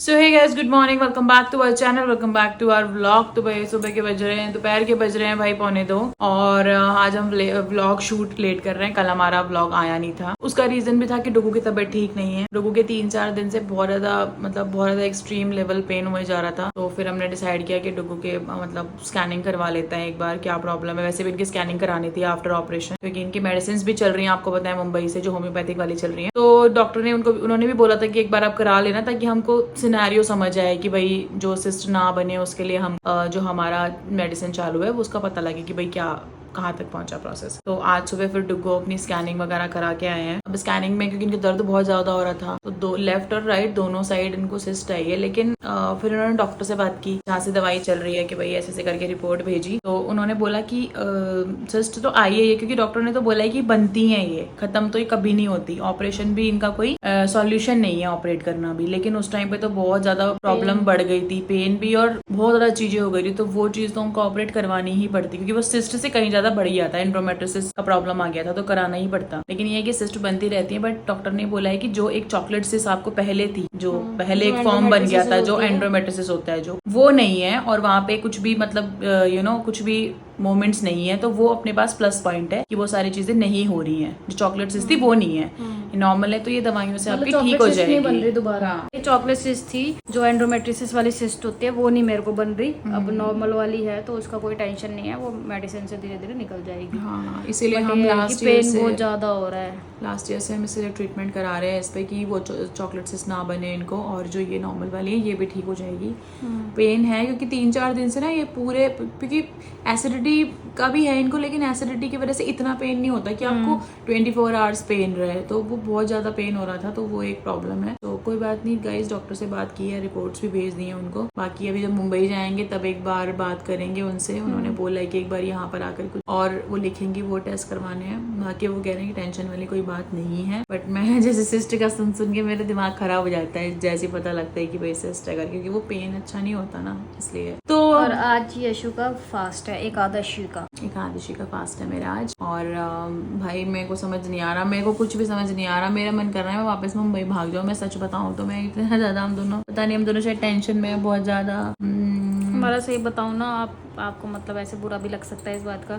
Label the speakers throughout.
Speaker 1: So hey guys, good morning, welcome back to our channel, welcome back to our vlog. तो भाई सुबह के बज रहे हैं, दोपहर के बज रहे हैं भाई 1:45 और आज हम व्लॉग शूट लेट कर रहे हैं। कल हमारा व्लॉग आया नहीं था। उसका रीजन भी था कि डुगू की तबीयत ठीक नहीं है। डुगू के 3-4 दिन से बहुत ज्यादा एक्सट्रीम लेवल पेन हुए जा रहा था। तो फिर हमने डिसाइड किया कि डुगू के स्कैनिंग करवा लेते हैं एक बार, क्या प्रॉब्लम है। वैसे भी इनकी स्कैनिंग करानी थी आफ्टर ऑपरेशन, क्योंकि इनकी मेडिसिन भी चल रही है, आपको पता है, मुंबई से जो होम्योपैथिक वाली चल रही है। तो डॉक्टर ने उन्होंने भी बोला था कि एक बार आप करा लेना, ताकि हमको सिनेरियो समझ आए कि भाई जो सिस्ट ना बने उसके लिए हम जो हमारा मेडिसिन चालू है वो उसका पता लगे कि भाई क्या कहाँ तक पहुंचा प्रोसेस। तो आज सुबह फिर डुगो अपनी स्कैनिंग वगैरह करा के आए हैं। अब स्कैनिंग में क्योंकि इनके दर्द बहुत ज्यादा हो रहा था, तो दो लेफ्ट और राइट दोनों साइड इनको सिस्ट आई है। लेकिन फिर उन्होंने डॉक्टर से बात की जहाँ से दवाई चल रही है कि भाई ऐसे करके रिपोर्ट भेजी। तो उन्होंने बोला कि सिस्ट तो आई है ये, क्योंकि डॉक्टर ने तो बोला है कि बनती है, ये खत्म तो ये कभी नहीं होती। ऑपरेशन भी इनका कोई सॉल्यूशन नहीं है ऑपरेट करना भी। लेकिन उस टाइम पे तो बहुत ज्यादा प्रॉब्लम बढ़ गई थी, पेन भी और बहुत ज्यादा चीजें हो गई थी। तो वो चीज तो उनको ऑपरेट करवानी ही पड़ती, क्योंकि वो सिस्ट से कहीं ज्यादा बढ़ गया था, एंड्रोमेट्रोसिस का प्रॉब्लम आ गया था, तो कराना ही पड़ता। लेकिन ये कि सिस्ट बनती रहती है, बट डॉक्टर ने बोला है कि जो एक चॉकलेट सिस्ट आपको पहले थी, जो पहले एक फॉर्म बन गया था, जो एंड्रोमेट्रोसिस होता है, जो वो नहीं है। और वहां पे कुछ भी कुछ भी मोमेंट्स नहीं है, तो वो अपने पास प्लस पॉइंट है कि वो सारी चीजें नहीं हो रही हैं। जो चॉकलेट सिस्ट थी वो नहीं है, नॉर्मल है। तो ये दवाइयों से आपकी ठीक हो जाएगी।
Speaker 2: नहीं बन रही दोबारा। ये चॉकलेट सिस्ट थी, जो एंड्रोमेट्रोसिस वाली सिस्ट होती है, वो नहीं मेरे को बन रही। अब नॉर्मल वाली है, तो उसका कोई टेंशन नहीं है, वो मेडिसिन से धीरे धीरे निकल जाएगी।
Speaker 1: हाँ, इसीलिए हम लास्ट
Speaker 2: पेन बहुत ज्यादा हो रहा है।
Speaker 1: लास्ट ईयर से हम इसलिए ट्रीटमेंट करा रहे हैं इस पे कि वो चॉकलेट सिस्ट ना बने इनको, और जो ये नॉर्मल वाली है ये भी ठीक हो जाएगी। पेन है क्योंकि 3-4 दिन से ना ये पूरे, क्योंकि एसिडिटी का भी है इनको, लेकिन एसिडिटी की वजह से इतना पेन नहीं होता कि आपको 24 आवर्स पेन रहे। तो वो बहुत ज्यादा पेन हो रहा था, तो वो एक प्रॉब्लम है। तो कोई बात नहीं गाइस, डॉक्टर से बात की है, रिपोर्ट्स भी भेज दी है उनको। बाकी अभी जब मुंबई जाएंगे तब एक बार बात करेंगे उनसे। उन्होंने बोला है कि एक बार यहाँ पर आकर कुछ और वो लिखेंगे, वो टेस्ट करवाने हैं। बाकी वो कह रहे हैं कि टेंशन वाली कोई बात नहीं है। बट मैं जैसे सिस्ट का सुन के मेरा दिमाग खराब हो जाता है जैसे पता लगता है कि भाई सिस्ट है, क्योंकि वो पेन अच्छा नहीं होता ना, इसलिए। तो
Speaker 2: और आज यशु का फास्ट है, एकादशी का
Speaker 1: फास्ट है मेरा आज। और भाई मेरे को समझ नहीं आ रहा, मेरे को कुछ भी समझ नहीं आ रहा। मेरा मन कर रहा है मैं वापस मुंबई भाग जाऊँ। मैं सच बताऊँ तो मैं इतना ज्यादा, हम दोनों पता नहीं, हम दोनों शायद टेंशन में बहुत ज्यादा।
Speaker 2: हमारा सही बताऊँ ना, आपको मतलब ऐसे बुरा भी लग सकता है इस बात का,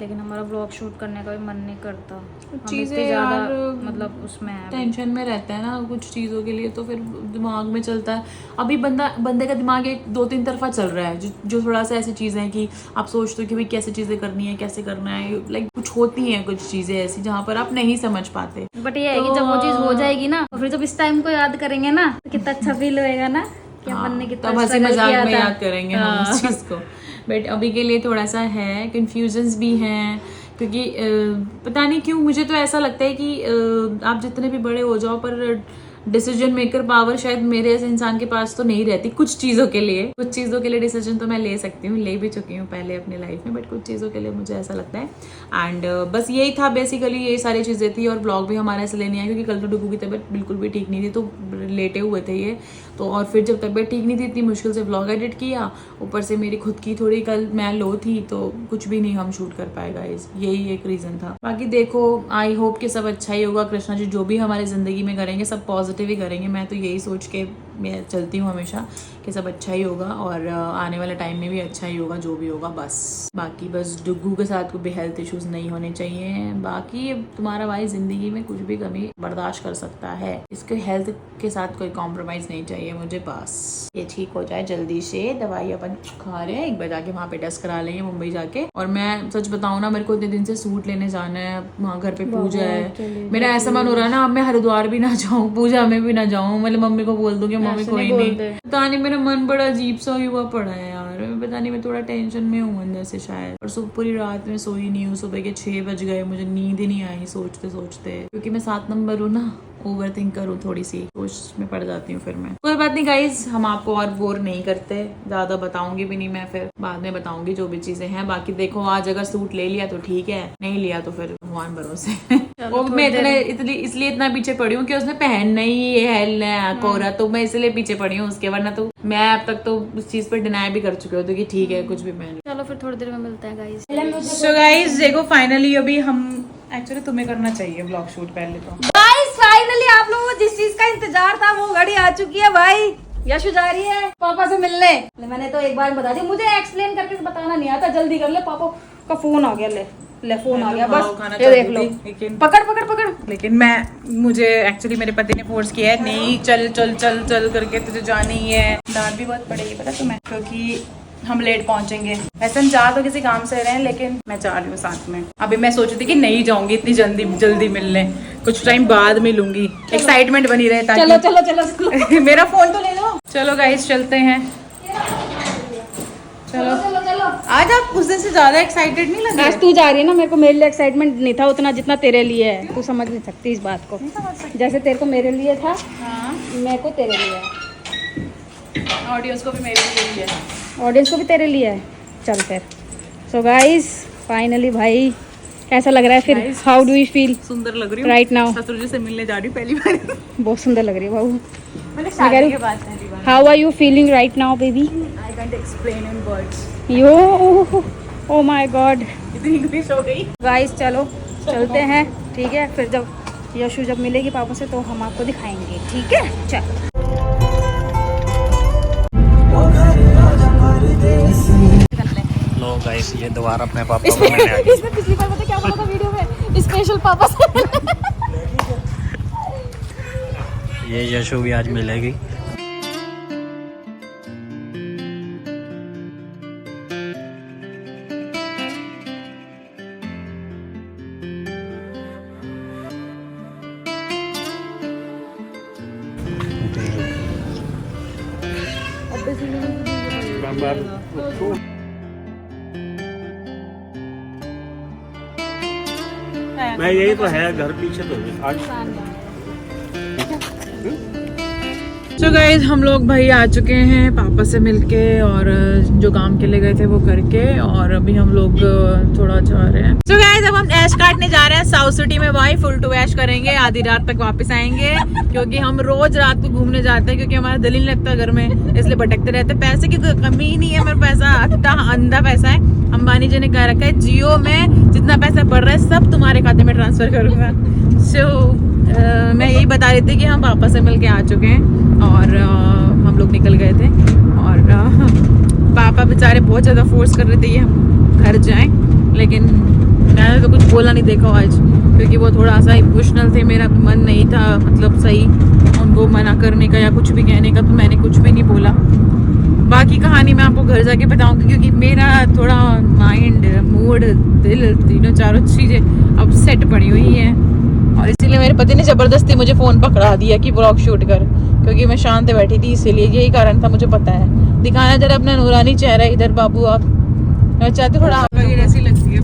Speaker 2: लेकिन हमारा व्लॉग शूट करने का भी मन नहीं करता।
Speaker 1: चीजें
Speaker 2: ज्यादा मतलब उसमें है,
Speaker 1: टेंशन में रहता है ना कुछ चीजों के लिए, तो फिर दिमाग में चलता है। अभी बंदे का दिमाग एक 2-3 तरफा चल रहा है, जो थोड़ा सा ऐसी चीजें हैं कि आप सोचते हो कि भाई कैसे चीजें करनी है, कैसे करना है। लाइक कुछ होती हैं कुछ चीजें ऐसी जहाँ पर आप नहीं समझ पाते।
Speaker 2: बट ये है कि जब वो चीज हो जाएगी ना, तो फिर जब इस टाइम को याद करेंगे ना, तो कितना अच्छा फील होएगा ना, कि अपन ने कितना
Speaker 1: हंसी मजाक में याद करेंगे हम इस चीज को। बट अभी के लिए थोड़ा सा है, कंफ्यूजन्स भी हैं, क्योंकि पता नहीं क्यों मुझे तो ऐसा लगता है कि आप जितने भी बड़े हो जाओ, पर डिसीजन मेकर पावर शायद मेरे ऐसे इंसान के पास तो नहीं रहती कुछ चीज़ों के लिए। कुछ चीज़ों के लिए डिसीजन तो मैं ले सकती हूँ, ले भी चुकी हूँ पहले अपनी लाइफ में, बट कुछ चीज़ों के लिए मुझे ऐसा लगता है। एंड बस यही था बेसिकली, यही सारी चीज़ें थी। और ब्लॉग भी हमारा इसलिए नहीं आया क्योंकि कल तो डुगू की तबीयत बिल्कुल भी ठीक नहीं थी, तो लेटे हुए थे ये तो। और फिर जब तबीयत ठीक नहीं थी, इतनी मुश्किल से ब्लॉग एडिट किया, ऊपर से मेरी खुद की थोड़ी कल मैं लो थी, तो कुछ भी नहीं हम शूट कर पाए गाइस। यही एक रीज़न था। बाकी देखो, आई होप कि सब अच्छा ही होगा। कृष्णा जी जो भी हमारी ज़िंदगी में करेंगे सब पॉजिटिव ही करेंगे। मैं तो यही सोच के मैं चलती हूँ हमेशा कि सब अच्छा ही होगा, और आने वाले टाइम में भी अच्छा ही होगा जो भी होगा। बस बाकी बस डुगू के साथ कोई भी हेल्थ इश्यूज नहीं होने चाहिए। बाकी तुम्हारा भाई जिंदगी में कुछ भी कमी बर्दाश्त कर सकता है, इसके हेल्थ के साथ कोई कॉम्प्रोमाइज नहीं चाहिए मुझे। बस ये ठीक हो जाए जल्दी से। दवाई अपन खा रहे हैं, एक बार जाके वहाँ पे टेस्ट करा लेंगे मुंबई जाके। और मैं सच बताऊँ ना, मेरे को इतने दिन से सूट लेने जाना है, वहाँ घर पे पूजा है। मेरा ऐसा मन हो रहा है ना, अब मैं हरिद्वार भी ना जाऊँ, पूजा में भी ना जाऊँ, मतलब मम्मी को बोल दूँ कि मम्मी कोई नहीं। पता नहीं, मेरा मन बड़ा अजीब सा हुआ पड़ा है यार। पता नहीं, मैं थोड़ा टेंशन में हूँ अंदर से शायद। और सुबह पूरी रात में सोई नहीं हूँ, सुबह के 6 बज गए, मुझे नींद ही नहीं आई सोचते सोचते, क्योंकि मैं 7 नंबर हूँ ना, ओवर थिंक करूँ, थोड़ी सी सोच में पड़ जाती हूँ फिर मैं। कोई बात नहीं गाइज, हम आपको और बोर नहीं करते, ज्यादा बताऊंगी भी नहीं मैं, फिर बाद में बताऊंगी जो भी चीजें हैं। बाकी देखो, आज अगर सूट ले लिया तो ठीक है, नहीं लिया तो फिर भगवान भरोसे। वो मैं इसलिए इतना पीछे पड़ी हूँ कि उसने पहनना ही है कोरा, तो मैं इसलिए पीछे पड़ी हूँ उसके, वरना तो मैं अब तक तो उस चीज पर डिनाई भी कर चुकी हूँ, तो कि ठीक है कुछ भी पहन।
Speaker 2: चलो फिर थोड़ी देर में मिलते हैं गाइस।
Speaker 1: सो गाइस देखो, फाइनली अभी हम, एक्चुअली तुम्हें करना चाहिए ब्लॉग शूट पहले तो।
Speaker 2: गाइस फाइनली आप लोगों को जिस चीज का इंतजार था वो घड़ी आ चुकी है भाई। यशु जा रही है पापा से मिलने। मैंने तो एक बार बता दिया, मुझे एक्सप्लेन करके बताना नहीं आता, जल्दी कर ले। पापा का फोन आ गया, ले फोन आ गया, बस ये देख लो। पकड़ पकड़ पकड़।
Speaker 1: लेकिन मुझे एक्चुअली मेरे पति ने फोर्स किया है, नहीं चल चल चल चल करके तुझे जाना ही है। डांट भी बहुत पड़ेगी पता तुम्हें, क्योंकि हम लेट पहुंचेंगे। वैसे हम जा तो किसी काम से रहे हैं, लेकिन मैं जा रही हूँ साथ में। अभी मैं सोच रही थी कि नहीं जाऊंगी इतनी जल्दी मिलने, कुछ टाइम बाद मिलूंगी, एक्साइटमेंट बनी रहे ताकि।
Speaker 2: चलो चलो चलो, चलो।
Speaker 1: मेरा फोन तो ले लो। चलो गाइस चलते हैं, चलो
Speaker 2: चलो चलो।
Speaker 1: आज आप उस दिन से ज्यादा एक्साइटेड नहीं लगे?
Speaker 2: आज तू जा रही है ना, मेरे को मेरे लिए एक्साइटमेंट नहीं था उतना जितना तेरे लिए है। तू समझ नहीं सकती इस बात को, जैसे तेरे को मेरे लिए था।
Speaker 1: हाँ,
Speaker 2: मेरे को तेरे लिए है,
Speaker 1: ऑडियंस को भी मेरे लिए ही है,
Speaker 2: ऑडियंस को भी तेरे लिए है। चल फिर। सो गाइस फाइनली भाई कैसा लग रहा है फिर?
Speaker 1: Guys,
Speaker 2: how do you feel?
Speaker 1: सुंदर लग रही हूँ
Speaker 2: राइट नाउ।
Speaker 1: ससुर जी से मिलने जा रही हूँ पहली बार।
Speaker 2: बहुत सुंदर लग रही है बाबू।
Speaker 1: मैंने शादी के बाद पहली बार।
Speaker 2: How are you feeling right now baby?
Speaker 1: I can't explain in words.
Speaker 2: Yo oh my god,
Speaker 1: इतनी इंग्लिश हो गई।
Speaker 2: गाइस चलो चलते हैं, ठीक है? फिर जब यशु जब मिलेगी पापा से तो हम आपको दिखाएंगे, ठीक है? चल।
Speaker 3: लो गाइस, ये दोबारा अपने पापा को मिलने आ गई।
Speaker 2: इसने पिछली बार पता क्या बोला था वीडियो में? स्पेशल पापा से।
Speaker 3: ये यशु भी आज मिलेगी। मैं यही तो है, घर पीछे तो आज।
Speaker 1: तो गाइस हम लोग भाई आ चुके हैं पापा से मिलके, और जो काम के लिए गए थे वो करके, और अभी हम लोग थोड़ा जा रहे हैं। तो गाइस अब हम ऐश काटने जा रहे हैं साउथ सिटी में भाई। फुल टू ऐश करेंगे, आधी रात तक वापस आएंगे, क्योंकि हम रोज रात को घूमने जाते हैं, क्योंकि हमारा दिल नहीं लगता घर में, इसलिए भटकते रहते हैं। पैसे की कोई कमी ही नहीं है, मेरा पैसा अंधा पैसा है। अंबानी जी ने कह रखा है जियो में जितना पैसा बढ़ रहा है सब तुम्हारे खाते में ट्रांसफर करूंगा। सो मैं यही बता रही थी कि हम पापा से मिल के आ चुके हैं, और हम लोग निकल गए थे, और पापा बेचारे बहुत ज़्यादा फोर्स कर रहे थे कि हम घर जाएं, लेकिन मैंने तो कुछ बोला नहीं देखो आज, क्योंकि वो थोड़ा सा इमोशनल थे। मेरा मन नहीं था मतलब सही उनको मना करने का या कुछ भी कहने का, तो मैंने कुछ भी नहीं बोला। बाकी कहानी मैं आपको घर जाके बताऊंगी, क्योंकि मेरा थोड़ा माइंड, मूड, दिल, तीनों चारों चीज़ें अब सेट पड़ी हुई हैं, और इसीलिए मेरे पति ने ज़बरदस्ती मुझे फ़ोन पकड़ा दिया कि व्लॉग शूट कर, क्योंकि मैं शांत बैठी थी, इसीलिए यही कारण था, मुझे पता है। दिखाना जरा अपना नूरानी चेहरा इधर बाबू, आप मैं चाहती हूँ थोड़ा आपका ये ऐसी लगती है।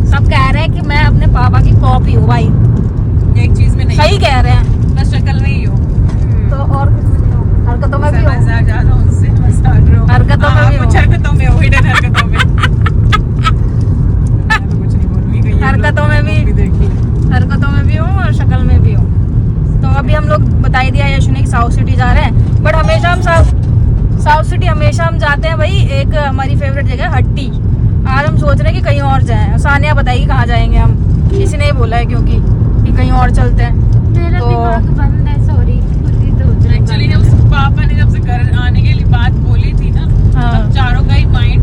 Speaker 2: सब कह रहे हैं कि मैं अपने पापा की कॉपी हूँ भाई,
Speaker 1: एक चीज़ में नहीं,
Speaker 2: सही कह रहे हैं।
Speaker 1: मैं शक्ल में ही हूँ,
Speaker 2: तो और कुछ भी नहीं हूँ, हरकतों में भी हूँ।
Speaker 1: ज़्यादा उनसे मजाक रहो।
Speaker 2: हरकतों में भी
Speaker 1: कुछ
Speaker 2: हूँ।
Speaker 1: हरकतों में हो, हिडन हरकतों में। मैं तो कुछ नहीं बोलूँगी, कहीं
Speaker 2: हरकतों में भी,
Speaker 1: देखिए
Speaker 2: हरकतों में भी हूँ और शक्ल में भी हूँ। तो अभी हम लोग बता ही दिया यशु ने कि साउथ सिटी जा रहे हैं, बट हमेशा हम साउथ सिटी हमेशा हम जाते हैं भाई। एक हमारी फेवरेट जगह है हट्टी। आज हम सोच रहे हैं कि कहीं और जाएं। सानिया बताएगी कहाँ जाएंगे हम, किसी ने ही बोला है क्योंकि कि कहीं और चलते हैं।
Speaker 4: मेरा दिमाग बंद है, सॉरी।
Speaker 1: एक्चुअली उस पापा ने जब से घर आने के लिए बात बोली थी ना,
Speaker 2: हाँ।
Speaker 1: तब चारों का ही माइंड,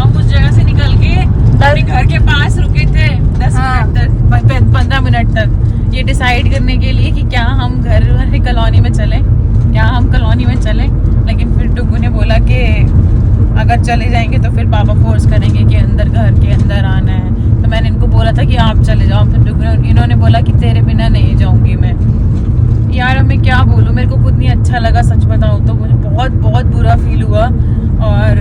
Speaker 1: हम उस जगह से निकल के अपने घर के पास रुके थे 10
Speaker 2: हाँ।
Speaker 1: मिनट तक, 15 मिनट तक, ये डिसाइड करने के लिए कि क्या हम घर वाली कॉलोनी में चलें, क्या हम कॉलोनी में चलें। लेकिन फिर टुकू ने बोला कि अगर चले जाएंगे तो फिर पापा फोर्स करेंगे कि अंदर घर के अंदर आना है। तो मैंने इनको बोला था कि आप चले जाओ, फिर इन्होंने बोला कि तेरे बिना नहीं जाऊंगी मैं। यार मैं क्या बोलूँ, मेरे को खुद नहीं अच्छा लगा, सच बताऊँ तो मुझे बहुत बहुत बुरा फील हुआ। और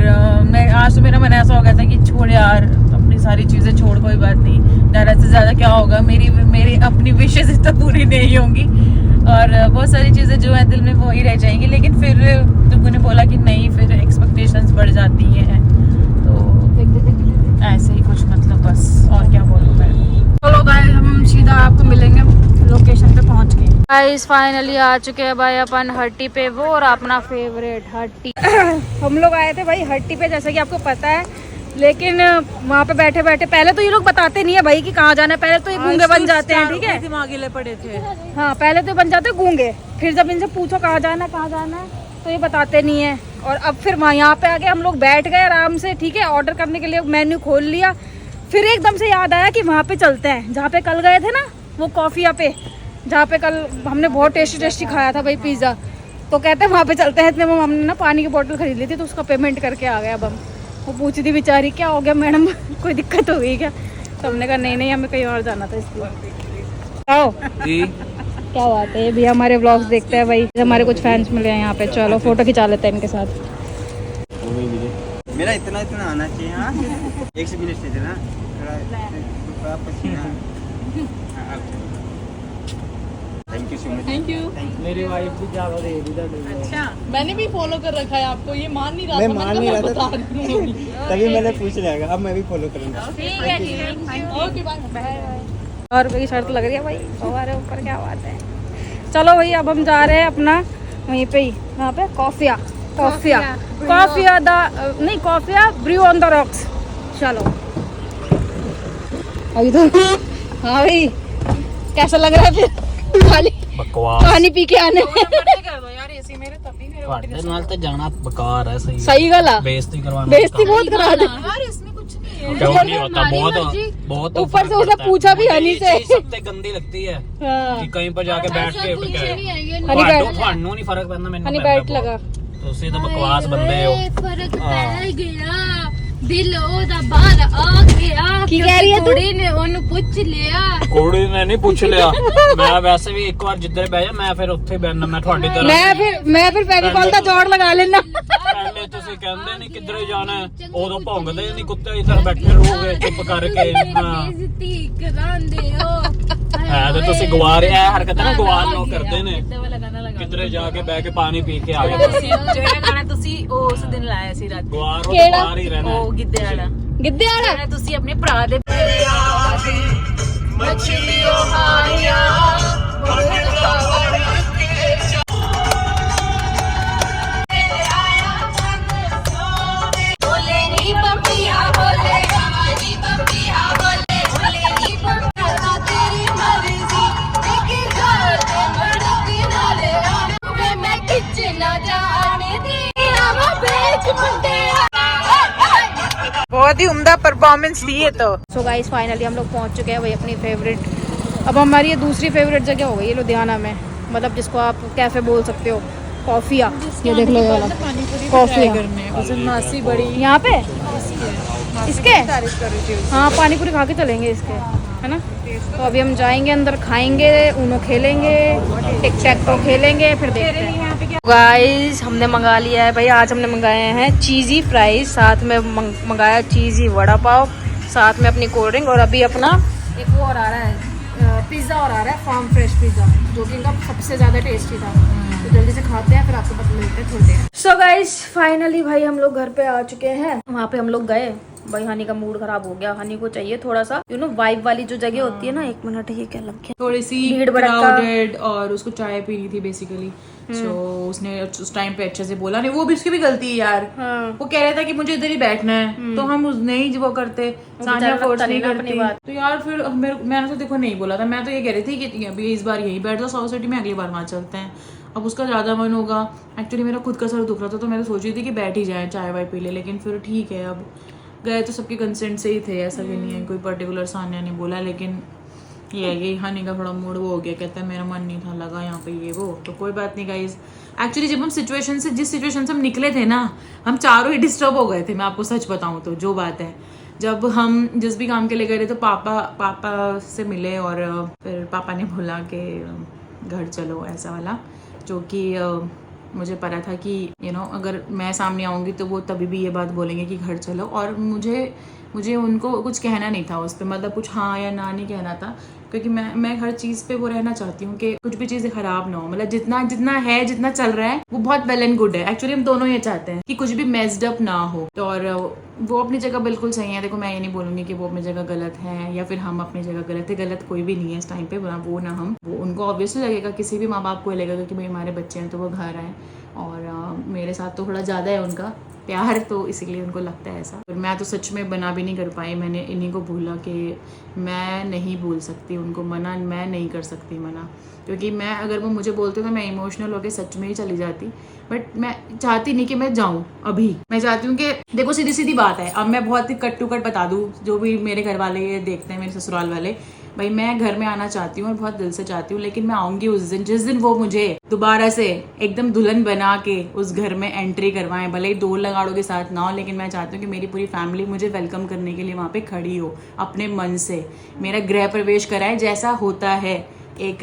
Speaker 1: मैं आज तो मेरा मन ऐसा हो गया था कि छोड़ यार अपनी सारी चीज़ें छोड़, कोई बात नहीं, ज़्यादा से ज़्यादा क्या होगा, मेरी अपनी विशेष तो पूरी नहीं होंगी, और बहुत सारी चीज़ें जो है दिल में वो ही रह जाएंगी। लेकिन फिर तुमको ने बोला कि नहीं, फिर एक्सपेक्टेशंस बढ़ जाती हैं, तो ऐसे ही कुछ, मतलब बस और क्या बोलूँ मैं।
Speaker 2: चलो गाइस हम सीधा आपको मिलेंगे लोकेशन पे पहुंच के। गाइस फाइनली आ चुके हैं भाई अपन हट्टी पे, वो और अपना फेवरेट हट्टी। हम लोग आए थे भाई हट्टी पे, जैसा कि आपको पता है, लेकिन वहाँ पे बैठे बैठे पहले तो ये लोग बताते नहीं है भाई कि कहाँ जाना है, पहले तो ये गूंगे बन जाते हैं, ठीक है?
Speaker 1: दिमागी ले पड़े थे।
Speaker 2: हाँ पहले तो बन जाते हैं गूंगे, फिर जब इनसे पूछो कहाँ जाना है तो ये बताते नहीं है। और अब फिर वहाँ यहाँ पे आके हम लोग बैठ गए आराम से, ठीक है, ऑर्डर करने के लिए मेन्यू खोल लिया। फिर एकदम से याद आया कि वहाँ पे चलते हैं जहाँ पे कल गए थे ना, वो कॉफिया पे, जहाँ पे कल हमने बहुत टेस्टी खाया था भाई पिज़्ज़ा। तो कहते हैं वहाँ पे चलते हैं। इतने में हमने ना पानी की बोतल खरीद ली थी, तो उसका पेमेंट करके आ गए। अब हम वो पूछी थी बेचारी क्या हो गया मैडम, कोई दिक्कत हो गई क्या? तो हमने कहा नहीं हमें कहीं और जाना था इसलिए। आओ क्या बात है, ये भी हमारे व्लॉग्स देखते हैं भाई। हमारे कुछ फैंस मिले हैं यहाँ पे, चलो फोटो खिंचा लेते हैं इनके साथ।
Speaker 5: मेरा इतना आना चाहिए। हाँ 1 मिनट से ना थोड़ा पसीना। Thank you so much.
Speaker 1: Thank you.
Speaker 3: मेरी वाइफ भी क्या बोल रही है?
Speaker 1: अच्छा, मैंने भी फॉलो कर रखा है आपको, ये मान नहीं रहा
Speaker 5: मैं
Speaker 1: था।
Speaker 5: मान नहीं रहा था तभी मैंने पूछ लिया। अब मैं भी फॉलो करूँगा।
Speaker 1: Okay bye.
Speaker 2: और कोई शर्त लग रही है भाई हमारे ऊपर, क्या बात है। चलो भाई अब हम जा रहे हैं अपना वहीं पे ही, वहाँ पे कॉफिया ब्रू ऑन द रॉक्स। चलो अभी तो हाँ भाई कैसा लग रहा है फिर
Speaker 3: बकवास
Speaker 2: पानी पी के आने
Speaker 3: ਤੁਹਾਡੇ ਨਾਲ ਤੇ ਜਾਣਾ बेकार है। सही
Speaker 2: सही गला
Speaker 3: बेइज्जती करवाना
Speaker 2: बेइज्जती बहुत करा दे।
Speaker 3: क्यों नहीं होता? बहुत
Speaker 2: ऊपर से उसने पूछा भी हनी से।
Speaker 3: सबसे गंदी लगती है कि कहीं पर जाके बैठ के ਤੁਹਾਨੂੰ नहीं फर्क पैंदा मैंने
Speaker 2: हनी बैठ लगा।
Speaker 3: ਤੁਸੀਂ ਤਾਂ ਬਕਵਾਸ ਬੰਦੇ ਹੋ।
Speaker 4: फर्क पै गया दिल ओदा बाहर आ गया।
Speaker 2: की कह रही है तू?
Speaker 4: कुड़ी ने ओनु पूछ लिया।
Speaker 3: ਕੁੜੀ ਨੇ ਨਹੀਂ ਪੁੱਛ ਲਿਆ। ਮੈਂ ਵੈਸੇ ਵੀ ਇੱਕ ਵਾਰ ਜਿੱਧਰ ਬਹਿ ਜਾ ਮੈਂ ਫਿਰ ਉੱਥੇ ਬਹਿਣਾ। ਮੈਂ ਤੁਹਾਡੀ ਤਰ੍ਹਾਂ
Speaker 2: मैं फिर फेविकॉल का जोड़ लगा लेना।
Speaker 3: ਪਹਿਲੇ ਤੁਸੀਂ ਕਹਿੰਦੇ ਨਹੀਂ ਕਿੱਧਰੇ ਜਾਣਾ, ਉਦੋਂ ਭੌਂਕਦੇ ਨਹੀਂ ਕੁੱਤੇ ਇੱਧਰ ਬੈਠੇ ਰਹੋਗੇ ਚੁੱਪ ਕਰਕੇ। ਹਾਂ
Speaker 4: बेइज्जती करांदे हो।
Speaker 3: ਹੈ ਤੇ ਤੁਸੀਂ ਗਵਾਰ ਇਹ ਹਰਕਤਾਂ ਨਾ ਗਵਾਰ ਲੋਕ ਕਰਦੇ ਨੇ। ਕਿੱਧਰੇ ਜਾ ਕੇ ਬਹਿ ਕੇ ਪਾਣੀ ਪੀ ਕੇ ਆ ਗਏ।
Speaker 1: ਜਿਹੜਾ ਗਾਣਾ ਤੁਸੀਂ ਉਸ ਦਿਨ ਲਾਇਆ ਸੀ ਰਾਤ,
Speaker 3: ਗਵਾਰ ਉਹ
Speaker 2: ਕਿਹੜਾ?
Speaker 3: ਗਵਾਰ ਹੀ ਰਹਿਣਾ।
Speaker 1: ਉਹ ਗਿੱਧੇ ਵਾਲਾ
Speaker 2: गिद्दे वाला
Speaker 1: ਜਿਹੜਾ ਤੁਸੀਂ ਆਪਣੇ ਭਰਾ ਦੇ बहुत ही उम्दा परफॉर्मेंस दी है। तो
Speaker 2: सो गाइस फाइनली हम लोग पहुंच चुके हैं भाई अपनी फेवरेट, अब हमारी ये दूसरी फेवरेट जगह हो गई है लुधियाना में, मतलब जिसको आप कैफे बोल सकते हो, कॉफिया। ये देख लो ये वाला कॉफिया
Speaker 1: मासी बड़ी
Speaker 2: यहाँ पे इसके
Speaker 1: तारीफ कर रही थी।
Speaker 2: हाँ पानी पूरी खा के चलेंगे इसके, है ना। तो अभी हम जाएंगे अंदर, खाएंगे, ऊनो खेलेंगे, टिक टैक तो खेलेंगे, फिर देखते हैं। गाइस हमने मंगा लिया है भाई, आज हमने मंगाए हैं चीज़ी फ्राइज, साथ में मंगाया चीज़ी वड़ा पाव, साथ में अपनी कोल्ड ड्रिंक, और अभी अपना एक वो और आ रहा है पिज़्ज़ा और आ रहा है फार्म फ्रेश पिज़्ज़ा, जो कि इनका सबसे ज़्यादा टेस्टी था। तो जल्दी से खाते हैं फिर आपको पता मिलता है थोड़ी देर। सो गाइस फाइनली भाई हम लोग घर पे आ चुके हैं। वहाँ पे हम लोग गए भाई, हनी का मूड खराब हो गया। हनी को चाहिए थोड़ा सा वाइब वाली जो जगह होती है ना। एक मिनट, ये क्या लग गया,
Speaker 1: थोड़ी सी
Speaker 2: भीड़ भड़का।
Speaker 1: क्राउडेड, और उसको चाय पीनी थी बेसिकली। सो उसने उस टाइम पे अच्छे से बोला नहीं, वो भी उसकी भी गलती है यार। वो कह रहा था कि मुझे इधर ही बैठना है, तो हम नहीं वो करते, सानिया फोर्स नहीं करती। तो यार फिर मैंने तो देखो नहीं बोला था, मैं तो ये कह रही थी कि अभी इस बार यही बैठ जाओ साउथ सिटी में, अगली बार वहाँ चलते हैं। अब उसका ज़्यादा मन होगा। एक्चुअली मेरा खुद का सर दुख रहा था, तो मैं तो सोच रही थी कि बैठ ही जाए, चाय वाय पी ले, लेकिन फिर ठीक है। अब गए तो सबके कंसेंट से ही थे, ऐसा भी नहीं है कोई पर्टिकुलर सानिया ने बोला, लेकिन ये है कि हनी का थोड़ा मूड वो हो गया, कहता है मेरा मन नहीं था लगा यहाँ पे ये वो। तो कोई बात नहीं गाइज, एक्चुअली जब हम जिस सिचुएशन से हम निकले थे ना, हम चारों ही डिस्टर्ब हो गए थे। मैं आपको सच बताऊँ तो जो बात है, जब हम जिस भी काम के लिए गए थे तो पापा से मिले, और फिर पापा ने बोला कि घर चलो, ऐसा वाला, जो कि मुझे पता था कि अगर मैं सामने आऊँगी तो वो तभी भी ये बात बोलेंगे कि घर चलो, और मुझे उनको कुछ कहना नहीं था उस पर, मतलब कुछ हाँ या ना नहीं कहना था, क्योंकि मैं हर चीज़ पे वो रहना चाहती हूँ कि कुछ भी चीज़ें ख़राब ना हो, मतलब जितना चल रहा है वो बहुत वेल एंड गुड है। एक्चुअली हम दोनों ये चाहते हैं कि कुछ भी मेस्ड अप ना हो, तो और वो अपनी जगह बिल्कुल सही है। देखो मैं ये नहीं बोलूँगी कि वो अपनी जगह गलत है या फिर हम अपनी जगह गलत है, गलत कोई भी नहीं है इस टाइम पे, ना वो ना हम। वो उनको ऑब्वियसली लगेगा, किसी भी माँ बाप को लगेगा कि भाई हमारे बच्चे हैं तो वो घर आए, और मेरे साथ तो थोड़ा ज़्यादा है उनका, प्यार, तो इसीलिए उनको लगता है ऐसा। और मैं तो सच में बना भी नहीं कर पाई। मैंने इन्हीं को भूला कि मैं नहीं बोल सकती उनको मना, मैं नहीं कर सकती मना, क्योंकि मैं अगर वो मुझे बोलते तो मैं इमोशनल होकर सच में ही चली जाती। बट मैं चाहती नहीं कि मैं जाऊं अभी। मैं चाहती हूँ कि देखो सीधी सीधी बात है, अब मैं बहुत ही कट टू कट बता दूँ, जो भी मेरे घर वाले ये देखते हैं, मेरे ससुराल वाले, भाई मैं घर में आना चाहती हूँ और बहुत दिल से चाहती हूँ, लेकिन मैं आऊँगी उस दिन जिस दिन वो मुझे दोबारा से एकदम दुल्हन बना के उस घर में एंट्री करवाएं। भले ही 2 लगाड़ों के साथ ना हो, लेकिन मैं चाहती हूँ कि मेरी पूरी फैमिली मुझे वेलकम करने के लिए वहाँ पे खड़ी हो, अपने मन से मेरा गृह प्रवेश कराए जैसा होता है एक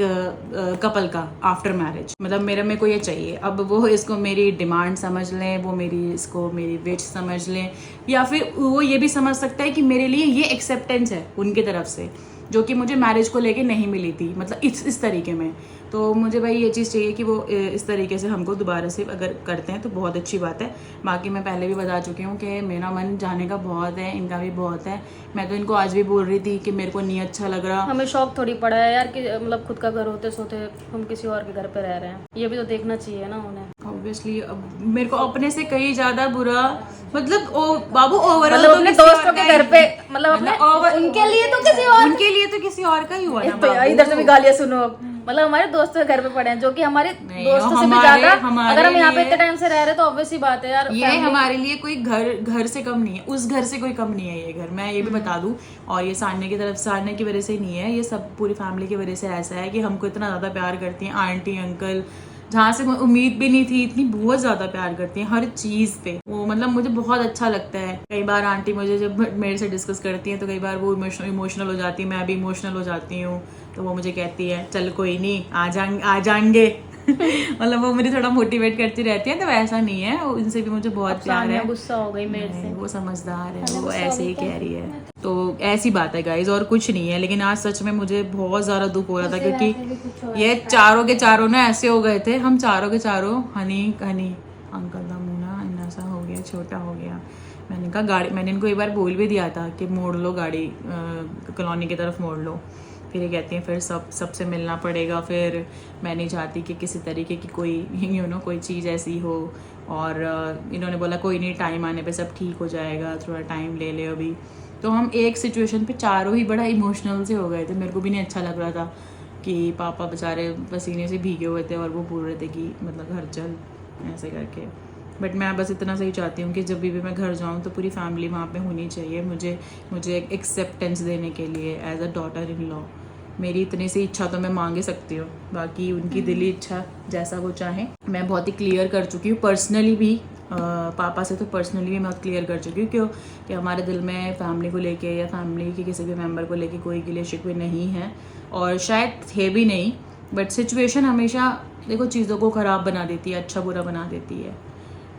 Speaker 1: कपल का आफ्टर मैरिज। मतलब मेरे में को ये चाहिए। अब वो इसको मेरी डिमांड समझ लें, वो इसको मेरी विश समझ लें, या फिर वो ये भी समझ सकता है कि मेरे लिए ये एक्सेप्टेंस है उनकी तरफ से, जो कि मुझे मैरिज को लेके नहीं मिली थी, मतलब इस तरीके में। तो मुझे भाई ये चीज़ चाहिए कि वो इस तरीके से हमको दोबारा से अगर करते हैं तो बहुत अच्छी बात है। बाकी मैं पहले भी बता चुकी हूँ कि मेरा मन जाने का बहुत है, इनका भी बहुत है। मैं तो इनको आज भी बोल रही थी कि मेरे को नहीं अच्छा लग रहा।
Speaker 2: हमें शौक थोड़ी पड़ा है यार कि मतलब खुद का घर होते सोते हम किसी और के घर पे रह रहे हैं, ये भी तो देखना चाहिए ना उन्हें।
Speaker 1: ऑब्वियसली अब मेरे को अपने से कहीं ज्यादा बुरा, मतलब बाबू ओवरऑल
Speaker 2: मतलब अपने दोस्तों के घर पे, मतलब उनके लिए तो
Speaker 1: किसी और का ही हुआ ना।
Speaker 2: तो इधर से भी गालियां सुनो। मतलब हमारे दोस्तों के घर पे पड़े हैं, जो कि हमारे दोस्तों से भी ज्यादा, अगर हम यहाँ पे इतने टाइम से रह रहे हैं तो ऑब्वियसली बात है यार,
Speaker 1: ये हमारे लिए कोई घर से कम नहीं है, उस घर से कोई कम नहीं है ये घर, मैं ये भी बता दूं। और ये सान्या की तरफ, सान्या की वजह से नहीं है, ये सब पूरी फैमिली की वजह से ऐसा है कि हमको इतना ज्यादा प्यार करती हैं आंटी अंकल, जहाँ से उम्मीद भी नहीं थी, इतनी बहुत ज्यादा प्यार करती हैं हर चीज पे। वो मतलब मुझे बहुत अच्छा लगता है। कई बार आंटी मुझे जब मेरे से डिस्कस करती हैं तो कई बार वो इमोशनल हो जाती है, मैं भी इमोशनल हो जाती हूँ, तो वो मुझे कहती है चल कोई नहीं आ जाएंगे मतलब वो मुझे थोड़ा मोटिवेट करती रहती है। तो ऐसा नहीं है, उनसे भी मुझे बहुत प्यार है।
Speaker 2: गुस्सा हो गई मेरे से,
Speaker 1: वो समझदार है, वो ऐसे ही कह रही है। तो ऐसी बात है गाइज, और कुछ नहीं है। लेकिन आज सच में मुझे बहुत ज्यादा दुख हो रहा था, क्योंकि ये चारों के चारों ना ऐसे हो गए थे, हम चारों के चारों हनी अंकल का मुंह ना ऐसा हो गया, छोटा हो गया। मैंने कहा गाड़ी, मैंने इनको एक बार बोल भी दिया था कि मोड़ लो गाड़ी, कॉलोनी की तरफ मोड़ लो। फिर ये कहती हैं फिर सबसे मिलना पड़ेगा, फिर मैं नहीं चाहती कि किसी तरीके की कोई कोई चीज़ ऐसी हो। और इन्होंने बोला कोई नहीं, टाइम आने पे सब ठीक हो जाएगा, थोड़ा टाइम ले ले अभी। तो हम एक सिचुएशन पे चारों ही बड़ा इमोशनल से हो गए थे। मेरे को भी नहीं अच्छा लग रहा था कि पापा बेचारे पसीने से भीगे हुए थे और वो बोल रहे थे कि मतलब घर चल ऐसे करके। बट मैं बस इतना सही चाहती हूँ कि जब भी मैं घर जाऊँ तो पूरी फैमिली वहाँ पे होनी चाहिए, मुझे एक्सेप्टेंस देने के लिए as a daughter in law. मेरी इतनी सी इच्छा तो मैं मांग ही सकती हूँ, बाकी उनकी दिली इच्छा जैसा वो चाहे। मैं बहुत ही क्लियर कर चुकी हूँ पर्सनली भी, पापा से तो पर्सनली भी मैं बहुत क्लियर कर चुकी हूँ क्यों कि हमारे दिल में फैमिली को लेके या फैमिली के किसी भी मेंबर को लेके कोई गिले शिकवे नहीं है, और शायद थे भी नहीं। बट सिचुएशन हमेशा देखो चीज़ों को ख़राब बना देती है, अच्छा बुरा बना देती है,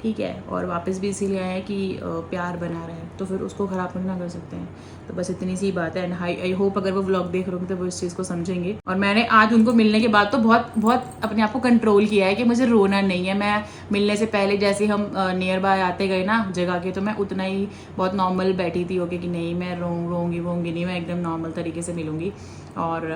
Speaker 1: ठीक है। और वापस भी इसीलिए आए कि प्यार बना रहे, तो फिर उसको ख़राब नहीं ना कर सकते हैं। तो बस इतनी सी बात है। एंड आई होप अगर वो व्लॉग देख रहे होंगे तो वो इस चीज़ को समझेंगे। और मैंने आज उनको मिलने के बाद तो बहुत अपने आप को कंट्रोल किया है कि मुझे रोना नहीं है। मैं मिलने से पहले जैसे हम नियर बाय आते गए ना जगह के, तो मैं उतना ही बहुत नॉर्मल बैठी थी ओके कि नहीं मैं रोऊंगी नहीं, मैं एकदम नॉर्मल तरीके से मिलूँगी। और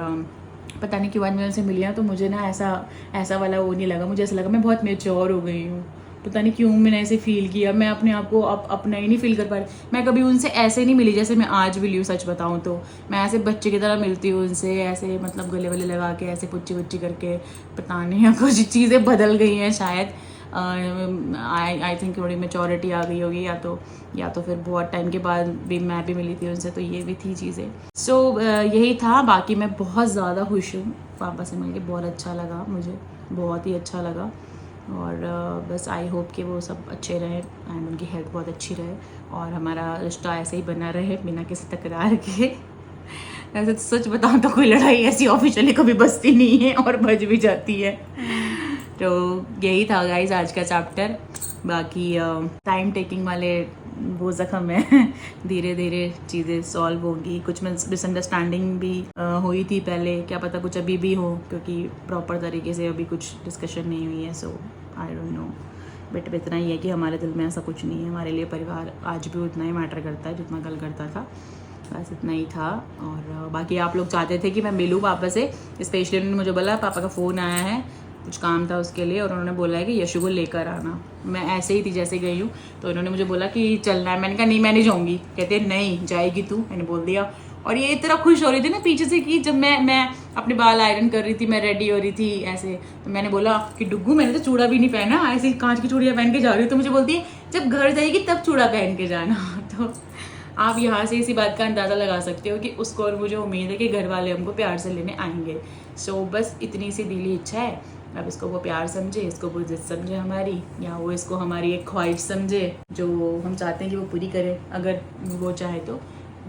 Speaker 1: पता नहीं क्यों आज मैं उनसे मिली हूँ तो मुझे ना ऐसा वाला वो नहीं लगा, मुझे ऐसा लगा मैं बहुत मेच्योर हो गई हूँ। पता नहीं क्यों मैंने ऐसे फील किया, मैं अपने आप को अपना ही नहीं फील कर पा रही। मैं कभी उनसे ऐसे नहीं मिली जैसे मैं आज मिली हूँ, सच बताऊँ तो। मैं ऐसे बच्चे की तरह मिलती हूँ उनसे, ऐसे मतलब गले वले लगा के ऐसे पुच्ची करके। पता नहीं कुछ चीज़ें बदल गई हैं शायद, आई थिंक थोड़ी मेचोरिटी आ गई होगी, या तो फिर बहुत टाइम के बाद भी मैं भी मिली थी उनसे, तो ये भी थी चीज़ें। सो यही था। बाकी मैं बहुत ज़्यादा खुश हूँ, पापा से मिलके बहुत अच्छा लगा, मुझे बहुत ही अच्छा लगा। और बस आई होप कि वो सब अच्छे रहे एंड उनकी हेल्थ बहुत अच्छी रहे और हमारा रिश्ता ऐसे ही बना रहे बिना किसी तकरार के। ऐसे तो सच बताऊँ तो कोई लड़ाई ऐसी ऑफिशियली कभी बचती नहीं है और बच भी जाती है। तो यही था गाइज आज का चैप्टर। बाकी टाइम टेकिंग वाले वो ज़ख्म है, धीरे धीरे चीज़ें सॉल्व होंगी। कुछ मिसअंडरस्टैंडिंग भी हुई थी पहले, क्या पता कुछ अभी भी हो, क्योंकि प्रॉपर तरीके से अभी कुछ डिस्कशन नहीं हुई है। सो आई डोंट नो, बट इतना ही है कि हमारे दिल में ऐसा कुछ नहीं है। हमारे लिए परिवार आज भी उतना ही मैटर करता है जितना कल करता था। बस इतना ही था। और बाकी आप लोग चाहते थे कि मैं मिलूँ पापा से, स्पेशली उन्होंने मुझे बोला पापा का फ़ोन आया है कुछ काम था उसके लिए, और उन्होंने बोला है कि यशु को लेकर आना। मैं ऐसे ही थी जैसे गई हूँ, तो उन्होंने मुझे बोला कि चलना है। मैंने कहा नहीं मैं नहीं जाऊँगी। कहते नहीं जाएगी तू, मैंने बोल दिया। और ये इतना खुश हो रही थी ना पीछे से कि जब मैं अपने बाल आयरन कर रही थी, मैं रेडी हो रही थी ऐसे, तो मैंने बोला कि डुग्गू मैंने तो चूड़ा भी नहीं पहना, ऐसे कांच की चूड़ियाँ पहन के जा रही हूँ। तो मुझे बोलती है जब घर जाएगी तब चूड़ा पहन के जाना। तो आप यहाँ से इसी बात का अंदाज़ा लगा सकते हो कि उसको और मुझे उम्मीद है कि घर वाले हमको प्यार से लेने आएंगे। सो बस इतनी सी दिली इच्छा है। अब इसको वो प्यार समझे, इसको वो जिद समझे हमारी, या वो इसको हमारी एक ख्वाहिश समझे जो हम चाहते हैं कि वो पूरी करे, अगर वो चाहे तो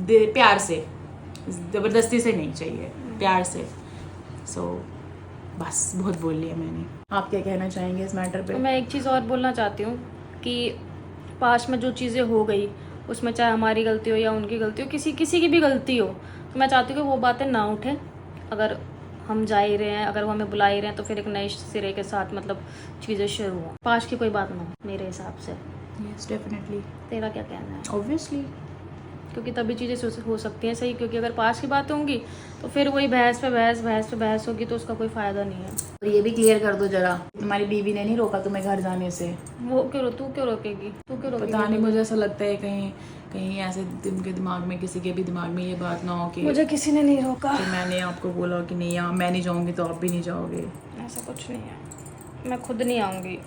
Speaker 1: प्यार से, ज़बरदस्ती से नहीं चाहिए, प्यार से। सो बस बहुत बोल लिया मैंने। आप क्या कहना चाहेंगे इस मैटर पे?
Speaker 2: मैं एक चीज़ और बोलना चाहती हूँ कि पास्ट में जो चीज़ें हो गई उसमें चाहे हमारी गलती हो या उनकी गलती हो, किसी की भी गलती हो, तो मैं चाहती हूँ कि वो बातें ना उठें। अगर हम जा ही रहे हैं, अगर वो हमें बुला ही रहे हैं, तो फिर एक नए सिरे के साथ मतलब चीज़ें शुरू हो। पास्ट की कोई बात ना हो मेरे हिसाब से।
Speaker 1: Yes definitely.
Speaker 2: तेरा क्या कहना है?
Speaker 1: ऑब्वियसली,
Speaker 2: क्योंकि तभी चीज़ें हो सकती हैं सही, क्योंकि अगर पास्ट की बातें होंगी तो फिर वही बहस पे बहस होगी, तो उसका कोई फ़ायदा नहीं है।
Speaker 1: तो ये भी क्लियर कर दो जरा, तुम्हारी बीवी ने नहीं रोका तुम्हें घर जाने से?
Speaker 2: वो तू क्यों रोकेगी?
Speaker 1: पता नहीं, मुझे ऐसा लगता है कहीं ऐसे उनके दिमाग में, किसी के भी दिमाग में ये बात ना हो कि
Speaker 2: मुझे किसी ने नहीं रोका।
Speaker 1: तो मैंने आपको बोला कि नहीं यहाँ मैं नहीं जाऊँगी तो आप भी नहीं जाओगे।
Speaker 2: ऐसा कुछ नहीं है, मैं खुद नहीं आऊँगी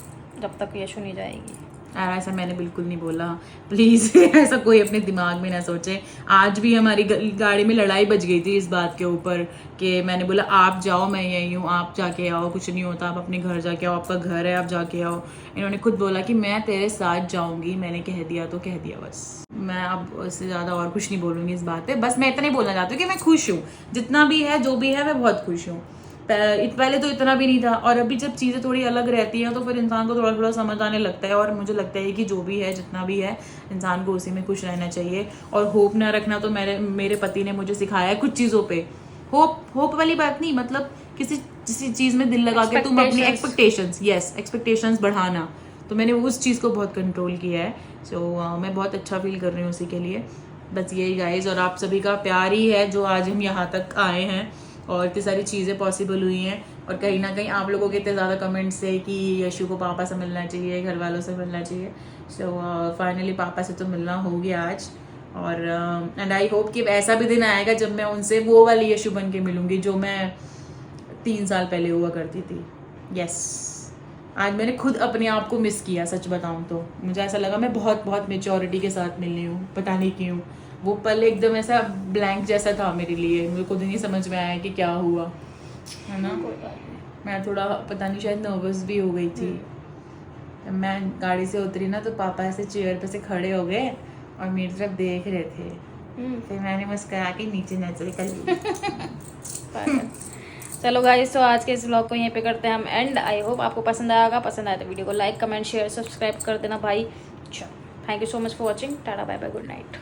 Speaker 2: जब तक यशु नहीं जाएगी।
Speaker 1: यार ऐसा मैंने बिल्कुल नहीं बोला, प्लीज़ ऐसा कोई अपने दिमाग में ना सोचे। आज भी हमारी गाड़ी में लड़ाई बच गई थी इस बात के ऊपर कि मैंने बोला आप जाओ मैं यहीं हूँ, आप जाके आओ, कुछ नहीं होता, आप अपने घर जाके आओ, आपका घर है आप जाके आओ। इन्होंने खुद बोला कि मैं तेरे साथ जाऊँगी, मैंने कह दिया तो कह दिया बस। मैं अब इससे ज़्यादा और कुछ नहीं बोलूँगी इस बात पे। बस मैं इतना ही बोलना चाहती हूँ कि मैं खुश हूँ, जितना भी है जो भी है मैं बहुत खुश हूँ। पहले तो इतना भी नहीं था, और अभी जब चीज़ें थोड़ी अलग रहती हैं तो फिर इंसान को थोड़ा थोड़ा समझ आने लगता है। और मुझे लगता है कि जो भी है जितना भी है इंसान को उसी में खुश रहना चाहिए, और होप ना रखना। तो मेरे पति ने मुझे सिखाया है कुछ चीज़ों पे। होप वाली बात नहीं, मतलब किसी चीज़ में दिल लगा के तुम अपनी एक्सपेक्टेशंस बढ़ाना। तो मैंने उस चीज़ को बहुत कंट्रोल किया है। सो मैं बहुत अच्छा फील कर रही हूँ उसी के लिए। बस यही गाइज, और आप सभी का प्यार ही है जो आज हम यहाँ तक आए हैं और इतनी सारी चीज़ें पॉसिबल हुई हैं। और कहीं ना कहीं आप लोगों के इतने ज़्यादा कमेंट्स है कि यशु को पापा से मिलना चाहिए, घर वालों से मिलना चाहिए। सो फाइनली पापा से तो मिलना हो गया आज। और एंड आई होप कि ऐसा भी दिन आएगा जब मैं उनसे वो वाली यशु बन के मिलूँगी जो मैं 3 साल पहले हुआ करती थी। यस, आज मैंने खुद अपने आप को मिस किया, सच बताऊँ तो। मुझे ऐसा लगा मैं बहुत बहुत मेच्योरिटी के साथ मिल रही हूँ, पता नहीं क्यों। वो पल एकदम ऐसा ब्लैंक जैसा था मेरे लिए, मुझे खुद नहीं समझ में आया कि क्या हुआ, है ना। मैं थोड़ा पता नहीं शायद नर्वस भी हो गई थी। मैं गाड़ी से उतरी ना तो पापा ऐसे चेयर पे से खड़े हो गए और मेरी तरफ देख रहे थे। फिर मैंने मुस्कुरा के नीचे नजर कर ली।
Speaker 2: चलो गाइस, तो आज के इस व्लॉग को यहीं पे करते हैं हम एंड। आई होप आपको पसंद आएगा। पसंद आए तो वीडियो को लाइक, कमेंट, शेयर, सब्सक्राइब कर देना भाई। चलो, thank you so much for watching. Tata, bye bye, good night.